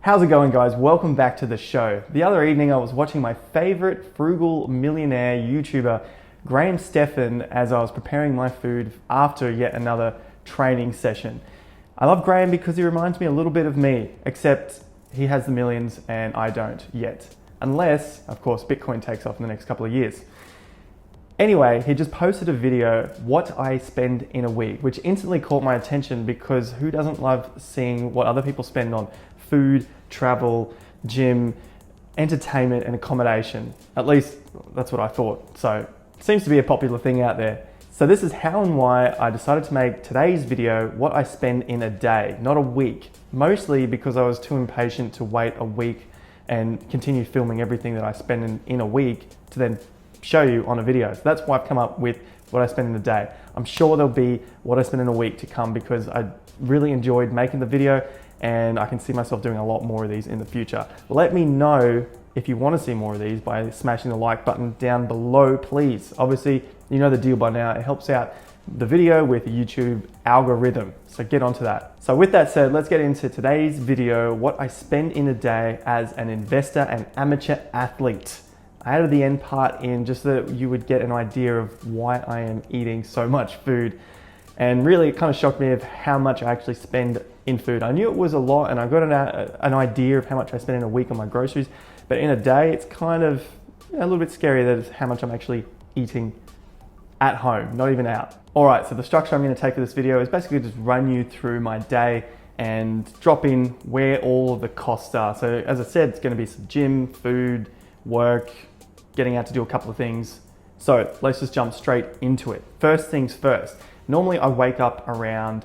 How's it going, guys? Welcome back to the show. The other evening I was watching my favorite frugal millionaire YouTuber, Graham Stephan, as I was preparing my food after yet another training session. I love Graham because he reminds me a little bit of me, except he has the millions and I don't yet. Unless, of course, Bitcoin takes off in the next couple of years. Anyway, he just posted a video, what I spend in a week, which instantly caught my attention because who doesn't love seeing what other people spend on food, travel, gym, entertainment, and accommodation? At least that's what I thought. So it seems to be a popular thing out there. So this is how and why I decided to make today's video what I spend in a day, not a week. Mostly because I was too impatient to wait a week and continue filming everything that I spend in a week to then show you on a video. So that's why I've come up with what I spend in a day. I'm sure there'll be what I spend in a week to come because I really enjoyed making the video and I can see myself doing a lot more of these in the future. Let me know if you want to see more of these by smashing the like button down below, please. Obviously, you know the deal by now. It helps out the video with the YouTube algorithm, so get onto that. So with that said, let's get into today's video, what I spend in a day as an investor and amateur athlete. I added the end part in just so that you would get an idea of why I am eating so much food. And really, it kind of shocked me of how much I actually spend in food. I knew it was a lot and I got an idea of how much I spend in a week on my groceries, but in a day, it's kind of a little bit scary that it's how much I'm actually eating at home, not even out. All right, so the structure I'm gonna take for this video is basically just run you through my day and drop in where all of the costs are. So as I said, it's gonna be some gym, food, work, getting out to do a couple of things. So let's just jump straight into it. First things first. Normally I wake up around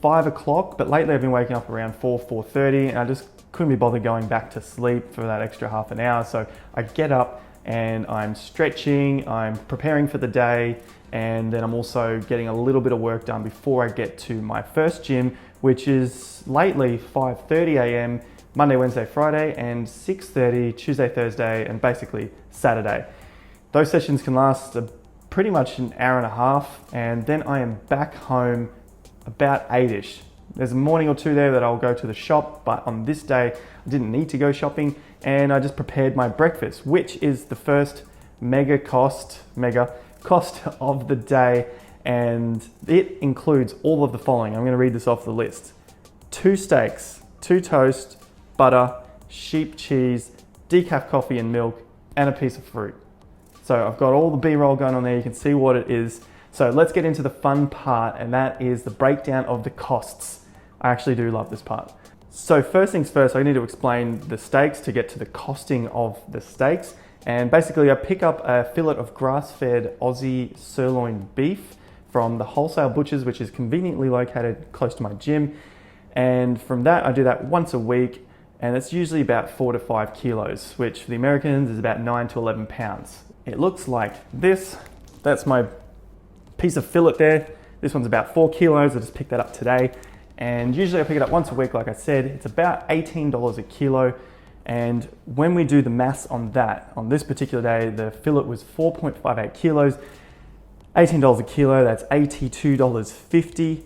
5 o'clock, but lately I've been waking up around 4:30 and I just couldn't be bothered going back to sleep for that extra half an hour. So I get up and I'm stretching, I'm preparing for the day, and then I'm also getting a little bit of work done before I get to my first gym, which is lately 5:30 a.m. Monday, Wednesday, Friday, and 6:30 Tuesday, Thursday, and basically Saturday. Those sessions can last pretty much an hour and a half, and then I am back home about 8ish. There's a morning or two there that I'll go to the shop, but on this day, I didn't need to go shopping, and I just prepared my breakfast, which is the first mega cost of the day, and it includes all of the following. I'm gonna read this off the list. 2 steaks, 2 toast, butter, sheep cheese, decaf coffee and milk, and a piece of fruit. So I've got all the B-roll going on there. You can see what it is. So let's get into the fun part, and that is the breakdown of the costs. I actually do love this part. So first things first, I need to explain the steaks to get to the costing of the steaks. And basically I pick up a fillet of grass-fed Aussie sirloin beef from the wholesale butchers, which is conveniently located close to my gym. And from that, I do that once a week. And it's usually about 4 to 5 kilos, which for the Americans is about 9 to 11 pounds. It looks like this. That's my piece of fillet there. This one's about 4 kilos. I just picked that up today. And usually I pick it up once a week, like I said. It's about $18 a kilo. And when we do the maths on that, on this particular day, the fillet was 4.58 kilos, $18 a kilo, that's $82.50.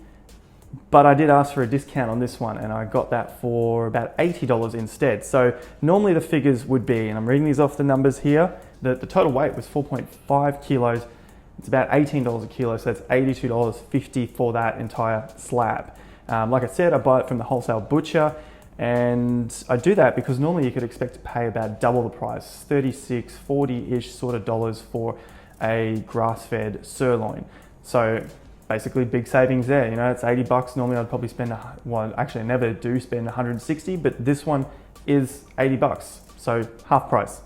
But I did ask for a discount on this one and I got that for about $80 instead. So normally the figures would be, and I'm reading these off the numbers here, the total weight was 4.5 kilos. It's about $18 a kilo, so that's $82.50 for that entire slab. Like I said, I buy it from the wholesale butcher, and I do that because normally you could expect to pay about double the price, 36, 40-ish sort of dollars for a grass-fed sirloin. So basically big savings there, you know, it's 80 bucks. Normally I'd probably spend, well, actually I never do spend 160, but this one is 80 bucks, so half price.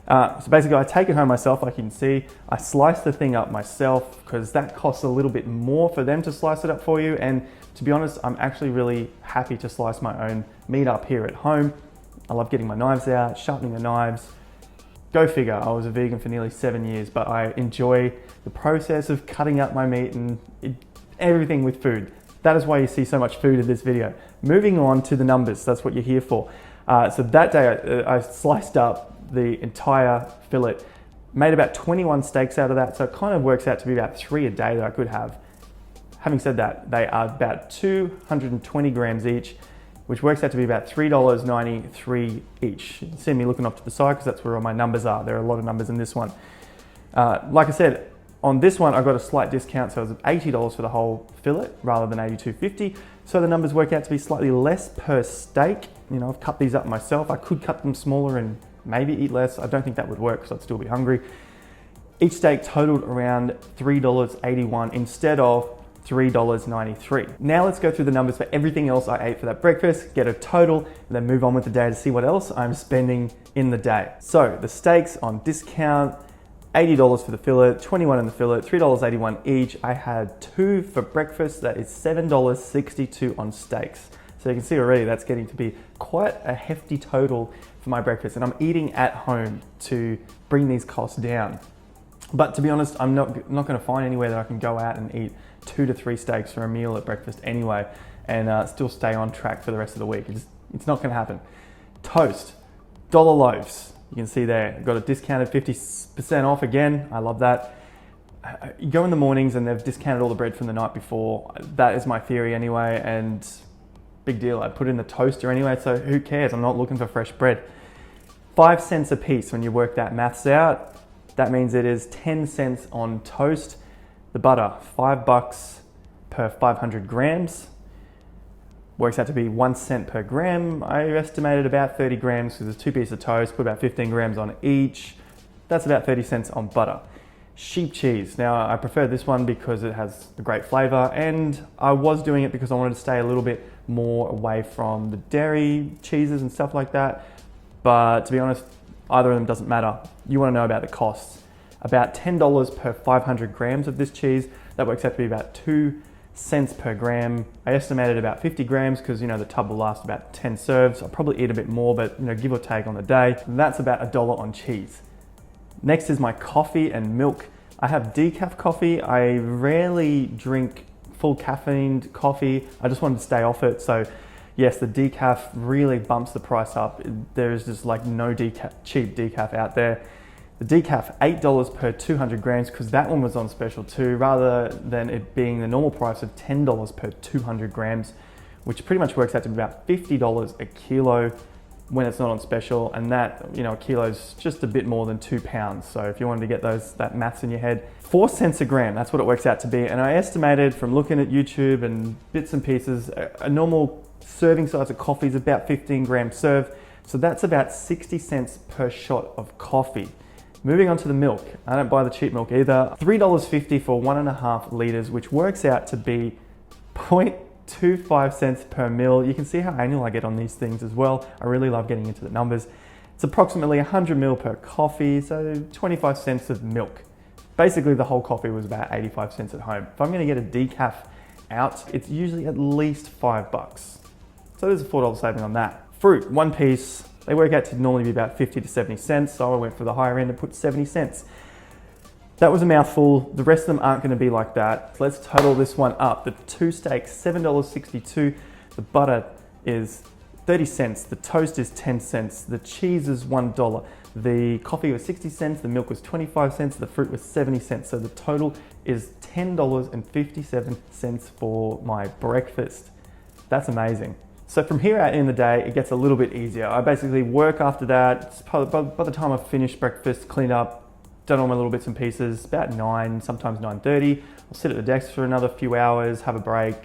So basically I take it home myself, like you can see. I slice the thing up myself because that costs a little bit more for them to slice it up for you. And to be honest, I'm actually really happy to slice my own meat up here at home. I love getting my knives out, sharpening the knives. Go figure, I was a vegan for nearly 7 years, but I enjoy the process of cutting up my meat and everything with food. That is why you see so much food in this video. Moving on to the numbers, that's what you're here for. So that day I sliced up the entire fillet, made about 21 steaks out of that, so it kind of works out to be about 3 a day that I could have. Having said that, they are about 220 grams each, which works out to be about $3.93 each. You can see me looking off to the side because that's where all my numbers are. There are a lot of numbers in this one. Like I said, on this one, I got a slight discount, so it was $80 for the whole fillet rather than $82.50. So the numbers work out to be slightly less per steak. You know, I've cut these up myself. I could cut them smaller and maybe eat less. I don't think that would work because I'd still be hungry. Each steak totaled around $3.81 instead of $3.93. Now let's go through the numbers for everything else I ate for that breakfast, get a total, and then move on with the day to see what else I'm spending in the day. So the steaks on discount, $80 for the fillet, $21 in the fillet, $3.81 each. I had 2 for breakfast. That is $7.62 on steaks. So you can see already that's getting to be quite a hefty total for my breakfast, and I'm eating at home to bring these costs down. But to be honest, I'm not going to find anywhere that I can go out and eat 2 to 3 steaks for a meal at breakfast anyway, and still stay on track for the rest of the week. It's not going to happen. Toast, dollar loaves. You can see there, got a discounted 50% off again. I love that. You go in the mornings and they've discounted all the bread from the night before. That is my theory anyway, and big deal. I put it in the toaster anyway, so who cares? I'm not looking for fresh bread. 5 cents a piece when you work that maths out. That means it is 10 cents on toast. The butter, $5 per 500 grams. Works out to be 1 cent per gram. I estimated about 30 grams because there's 2 pieces of toast, put about 15 grams on each. That's about 30 cents on butter. Sheep cheese. Now I prefer this one because it has a great flavor, and I was doing it because I wanted to stay a little bit more away from the dairy cheeses and stuff like that. But to be honest, either of them doesn't matter. You want to know about the costs. About $10 per 500 grams of this cheese. That works out to be about 2 cents per gram. I estimated about 50 grams because, you know, the tub will last about 10 serves. I'll probably eat a bit more, but, you know, give or take on the day. And that's about $1 on cheese. Next is my coffee and milk. I have decaf coffee. I rarely drink full caffeined coffee. I just wanted to stay off it. So yes, the decaf really bumps the price up. There is just like no cheap decaf out there. The decaf, $8 per 200 grams, because that one was on special too, rather than it being the normal price of $10 per 200 grams, which pretty much works out to be about $50 a kilo when it's not on special. And that, you know, a kilo is just a bit more than 2 pounds. So if you wanted to get that maths in your head, 4 cents a gram, that's what it works out to be. And I estimated from looking at YouTube and bits and pieces, a normal serving size of coffee is about 15 gram serve. So that's about 60 cents per shot of coffee. Moving on to the milk. I don't buy the cheap milk either. $3.50 for 1.5 liters, which works out to be 0.25 cents per mil. You can see how annual I get on these things as well. I really love getting into the numbers. It's approximately 100 mil per coffee, so 25 cents of milk. Basically the whole coffee was about 85 cents at home. If I'm gonna get a decaf out, it's usually at least $5. So there's a $4 saving on that. Fruit, 1 piece. They work out to normally be about 50 to 70 cents, so I went for the higher end and put 70 cents. That was a mouthful. The rest of them aren't going to be like that. Let's total this one up. The 2 steaks, $7.62. The butter is 30 cents. The toast is 10 cents. The cheese is $1. The coffee was 60 cents. The milk was 25 cents. The fruit was 70 cents. So the total is $10.57 for my breakfast. That's amazing. So from here out in the day, it gets a little bit easier. I basically work after that. By the time I've finished breakfast, cleaned up, done all my little bits and pieces, about 9, sometimes 9:30. I'll sit at the desk for another few hours, have a break,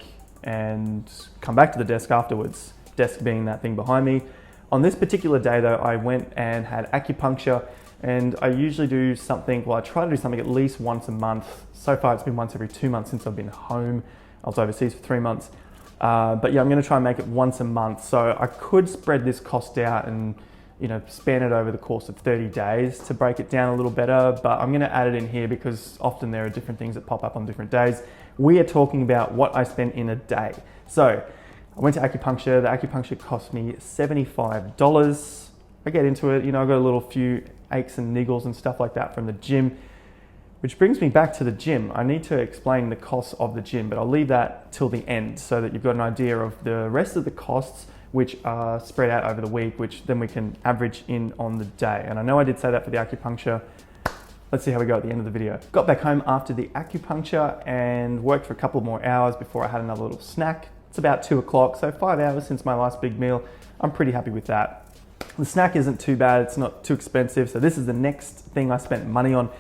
and come back to the desk afterwards. Desk being that thing behind me. On this particular day though, I went and had acupuncture, and I usually do something, well, I try to do something at least once a month. So far it's been once every 2 months since I've been home. I was overseas for 3 months. But yeah, I'm going to try and make it once a month. So I could spread this cost out and, you know, span it over the course of 30 days to break it down a little better. But I'm going to add it in here because often there are different things that pop up on different days. We are talking about what I spent in a day. So I went to acupuncture. The acupuncture cost me $75. I get into it, you know, I got a little few aches and niggles and stuff like that from the gym. Which brings me back to the gym. I need to explain the costs of the gym, but I'll leave that till the end so that you've got an idea of the rest of the costs, which are spread out over the week, which then we can average in on the day. And I know I did say that for the acupuncture. Let's see how we go at the end of the video. Got back home after the acupuncture and worked for a couple more hours before I had another little snack. It's about 2 o'clock, so 5 hours since my last big meal. I'm pretty happy with that. The snack isn't too bad, it's not too expensive, so this is the next thing I spent money on.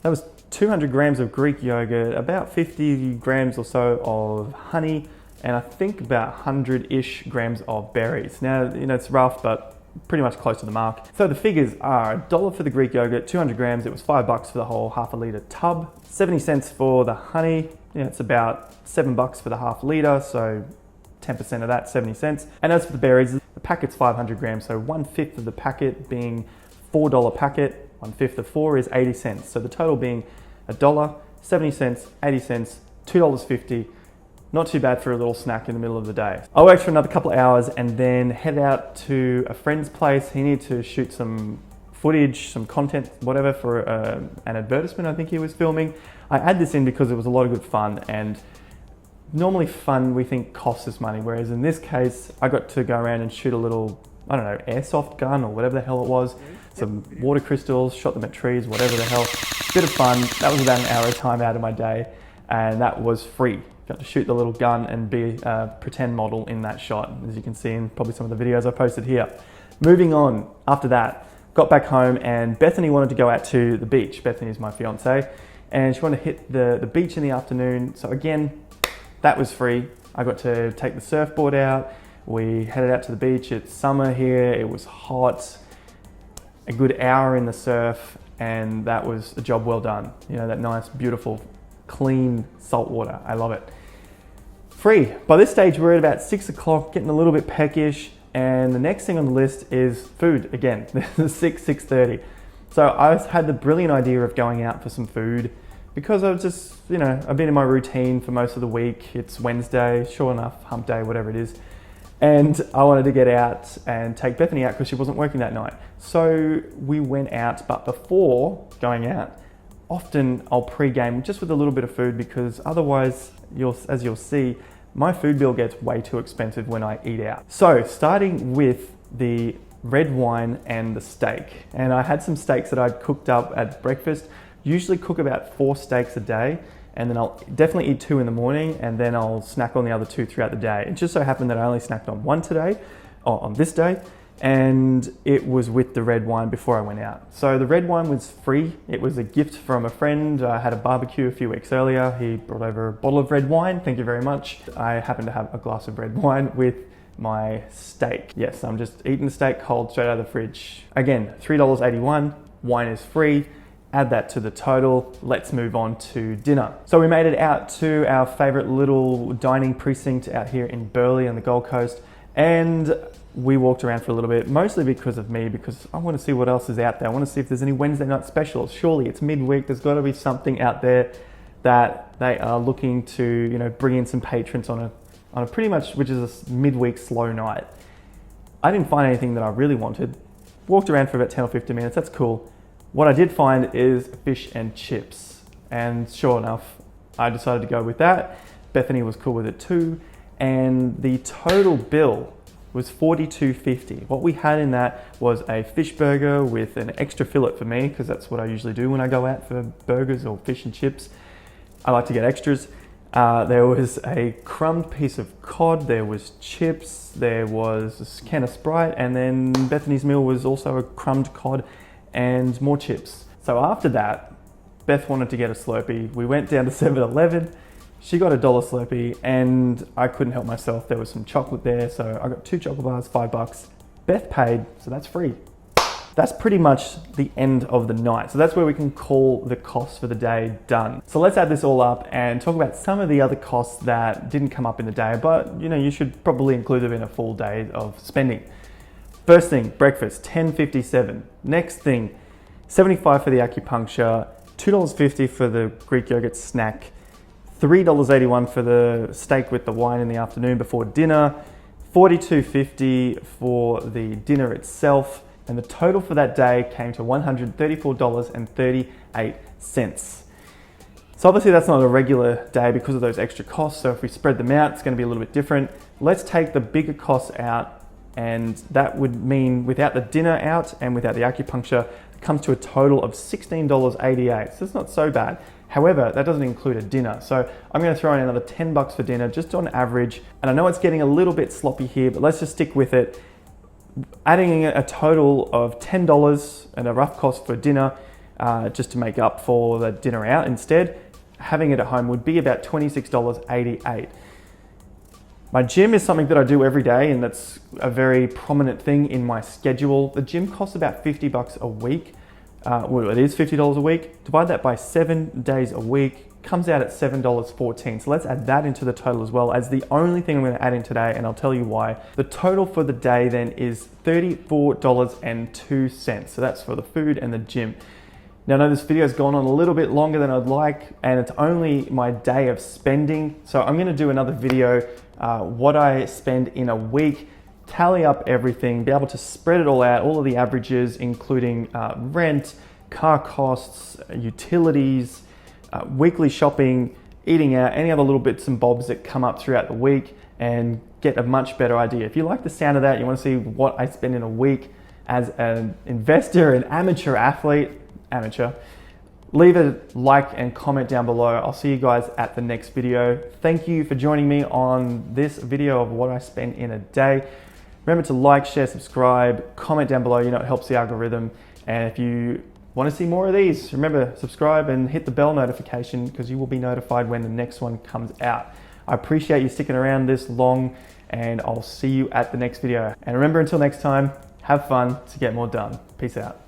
That was 200 grams of Greek yogurt, about 50 grams or so of honey, and I think about 100-ish grams of berries. Now, you know, it's rough, but pretty much close to the mark. So the figures are $1 for the Greek yogurt, 200 grams, it was $5 for the whole half a litre tub, 70 cents for the honey, yeah, it's about $7 for the half litre, so 10% of that, 70 cents. And as for the berries, the packet's 500 grams, so 1/5 of the packet being $4 packet, 1/5 of 4 is 80 cents. So the total being $1, 70 cents, 80 cents, $2.50. Not too bad for a little snack in the middle of the day. I worked for another couple of hours and then head out to a friend's place. He needed to shoot some footage, some content, whatever, for an advertisement I think he was filming. I add this in because it was a lot of good fun, and normally fun we think costs us money, whereas in this case I got to go around and shoot a little, I don't know, airsoft gun or whatever the hell it was, some water crystals, shot them at trees, whatever the hell. Bit of fun. That was about an hour of time out of my day, and that was free. Got to shoot the little gun and be a pretend model in that shot, as you can see in probably some of the videos I posted here. Moving on, after that, got back home and Bethany wanted to go out to the beach. Bethany is my fiance, and she wanted to hit the beach in the afternoon. So again, that was free. I got to take the surfboard out. We headed out to the beach. It's summer here. It was hot. A good hour in the surf, and that was a job well done. You know, that nice, beautiful, clean salt water. I love it. Free. By this stage, we're at about 6 o'clock, getting a little bit peckish, and the next thing on the list is food again. This is 6:30. So I had the brilliant idea of going out for some food because I was just, you know, I've been in my routine for most of the week. It's Wednesday, sure enough, hump day, whatever it is. And I wanted to get out and take Bethany out because she wasn't working that night. So we went out, but before going out, often I'll pre-game just with a little bit of food because otherwise, as you'll see, my food bill gets way too expensive when I eat out. So starting with the red wine and the steak. And I had some steaks that I'd cooked up at breakfast. Usually cook about 4 steaks a day, and then I'll definitely eat 2 in the morning, and then I'll snack on the other 2 throughout the day. It just so happened that I only snacked on 1 today, or on this day, and it was with the red wine before I went out. So the red wine was free. It was a gift from a friend. I had a barbecue a few weeks earlier. He brought over a bottle of red wine. Thank you very much. I happened to have a glass of red wine with my steak. Yes, I'm just eating the steak cold straight out of the fridge. Again, $3.81. Wine is free. Add that to the total. Let's move on to dinner. So we made it out to our favorite little dining precinct out here in Burleigh on the Gold Coast, and we walked around for a little bit, mostly because of me, because I want to see what else is out there. I want to see if there's any Wednesday night specials. Surely it's midweek. There's got to be something out there that they are looking to, you know, bring in some patrons on a pretty much, which is a midweek slow night. I didn't find anything that I really wanted. Walked around for about 10 or 15 minutes. That's cool. What I did find is fish and chips, and sure enough, I decided to go with that. Bethany was cool with it too, and the total bill was $42.50. What we had in that was a fish burger with an extra fillet for me, because that's what I usually do when I go out for burgers or fish and chips. I like to get extras. There was a crumbed piece of cod, there was chips, there was a can of Sprite, and then Bethany's meal was also a crumbed cod and more chips. So after that, Beth wanted to get a Slurpee. We went down to 7-Eleven. She got a $1 Slurpee, and I couldn't help myself. There was some chocolate there, so I got 2 chocolate bars, $5. Beth paid, so that's free. That's pretty much the end of the night. So that's where we can call the costs for the day done. So let's add this all up and talk about some of the other costs that didn't come up in the day, but you know, you should probably include them in a full day of spending. First thing, breakfast, $10.57. Next thing, $75 for the acupuncture, $2.50 for the Greek yogurt snack, $3.81 for the steak with the wine in the afternoon before dinner, $42.50 for the dinner itself, and the total for that day came to $134.38. So obviously that's not a regular day because of those extra costs, so if we spread them out, it's going to be a little bit different. Let's take the bigger costs out, and that would mean without the dinner out and without the acupuncture, it comes to a total of $16.88. So it's not so bad. However, that doesn't include a dinner. So I'm gonna throw in another 10 bucks for dinner, just on average. And I know it's getting a little bit sloppy here, but let's just stick with it. Adding in a total of $10 and a rough cost for dinner, just to make up for the dinner out instead, having it at home would be about $26.88. My gym is something that I do every day, and that's a very prominent thing in my schedule. The gym costs about 50 bucks a week. Well, it is $50 a week. Divide that by 7 days a week, comes out at $7.14. So let's add that into the total as well as the only thing I'm going to add in today, and I'll tell you why. The total for the day then is $34.02. So that's for the food and the gym. Now I know this video has gone on a little bit longer than I'd like, and it's only my day of spending. So I'm going to do another video, what I spend in a week, tally up everything, be able to spread it all out, all of the averages, including rent, car costs, utilities, weekly shopping, eating out, any other little bits and bobs that come up throughout the week, and get a much better idea. If you like the sound of that, you want to see what I spend in a week as an investor, an amateur athlete, leave a like and comment down below. I'll see you guys at the next video. Thank you for joining me on this video of what I spend in a day. Remember to like, share, subscribe, comment down below. You know, it helps the algorithm. And if you want to see more of these, remember, subscribe and hit the bell notification, because you will be notified when the next one comes out. I appreciate you sticking around this long, and I'll see you at the next video. And remember, until next time, have fun to get more done. Peace out.